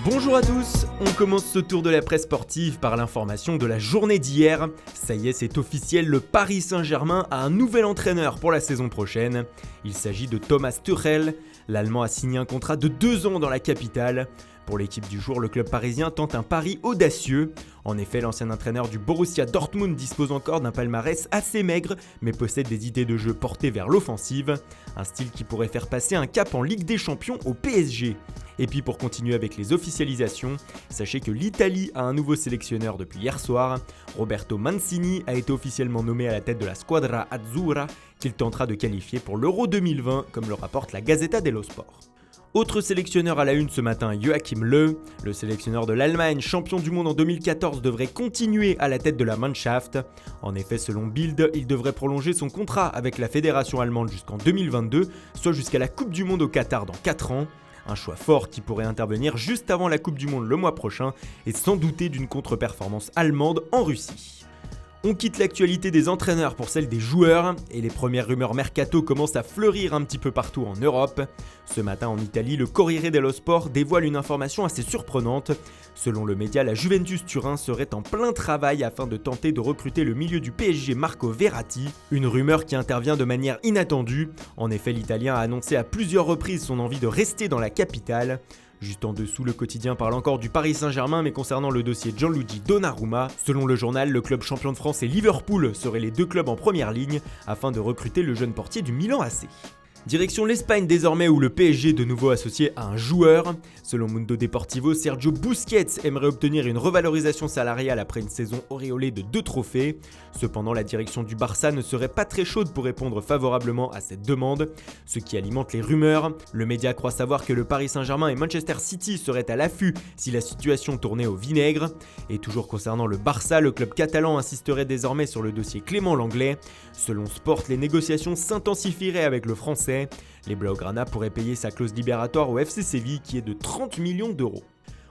Bonjour à tous, on commence ce tour de la presse sportive par l'information de la journée d'hier. Ça y est, c'est officiel, le Paris Saint-Germain a un nouvel entraîneur pour la saison prochaine. Il s'agit de Thomas Tuchel. L'Allemand a signé un contrat de 2 ans dans la capitale. Pour l'équipe du jour, le club parisien tente un pari audacieux. En effet, l'ancien entraîneur du Borussia Dortmund dispose encore d'un palmarès assez maigre, mais possède des idées de jeu portées vers l'offensive. Un style qui pourrait faire passer un cap en Ligue des Champions au PSG. Et puis pour continuer avec les officialisations, sachez que l'Italie a un nouveau sélectionneur depuis hier soir. Roberto Mancini a été officiellement nommé à la tête de la Squadra Azzurra, qu'il tentera de qualifier pour l'Euro 2020, comme le rapporte la Gazzetta dello Sport. Autre sélectionneur à la une ce matin, Joachim Löw. Le sélectionneur de l'Allemagne, champion du monde en 2014, devrait continuer à la tête de la Mannschaft. En effet, selon Bild, il devrait prolonger son contrat avec la fédération allemande jusqu'en 2022, soit jusqu'à la Coupe du monde au Qatar dans 4 ans. Un choix fort qui pourrait intervenir juste avant la Coupe du monde le mois prochain et sans douter d'une contre-performance allemande en Russie. On quitte l'actualité des entraîneurs pour celle des joueurs et les premières rumeurs mercato commencent à fleurir un petit peu partout en Europe. Ce matin en Italie, le Corriere dello Sport dévoile une information assez surprenante. Selon le média, la Juventus Turin serait en plein travail afin de tenter de recruter le milieu du PSG Marco Verratti, une rumeur qui intervient de manière inattendue. En effet, l'Italien a annoncé à plusieurs reprises son envie de rester dans la capitale. Juste en dessous, le quotidien parle encore du Paris Saint-Germain, mais concernant le dossier Gianluigi Donnarumma, selon le journal, le club champion de France et Liverpool seraient les deux clubs en première ligne afin de recruter le jeune portier du Milan AC. Direction l'Espagne désormais où le PSG est de nouveau associé à un joueur. Selon Mundo Deportivo, Sergio Busquets aimerait obtenir une revalorisation salariale après une saison auréolée de 2 trophées. Cependant, la direction du Barça ne serait pas très chaude pour répondre favorablement à cette demande, ce qui alimente les rumeurs. Le média croit savoir que le Paris Saint-Germain et Manchester City seraient à l'affût si la situation tournait au vinaigre. Et toujours concernant le Barça, le club catalan insisterait désormais sur le dossier Clément Lenglet. Selon Sport, les négociations s'intensifieraient avec le français. Les Blaugrana pourraient payer sa clause libératoire au FC Séville qui est de 30 millions d'euros.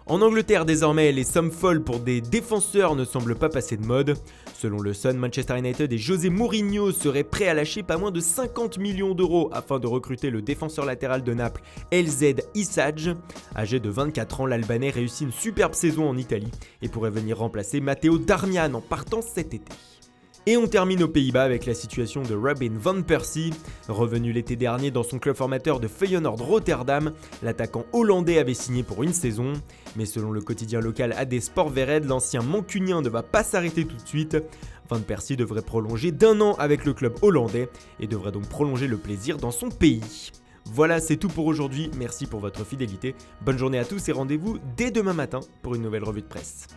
En Angleterre désormais, les sommes folles pour des défenseurs ne semblent pas passer de mode. Selon le Sun, Manchester United et José Mourinho seraient prêts à lâcher pas moins de 50 millions d'euros afin de recruter le défenseur latéral de Naples, LZ Isaj. Âgé de 24 ans, l'Albanais réussit une superbe saison en Italie et pourrait venir remplacer Matteo Darmian en partant cet été. Et on termine aux Pays-Bas avec la situation de Robin van Persie. Revenu l'été dernier dans son club formateur de Feyenoord Rotterdam, l'attaquant hollandais avait signé pour une saison. Mais selon le quotidien local AD Sport Vered, l'ancien mancunien ne va pas s'arrêter tout de suite. Van Persie devrait prolonger d'1 an avec le club hollandais et devrait donc prolonger le plaisir dans son pays. Voilà, c'est tout pour aujourd'hui. Merci pour votre fidélité. Bonne journée à tous et rendez-vous dès demain matin pour une nouvelle revue de presse.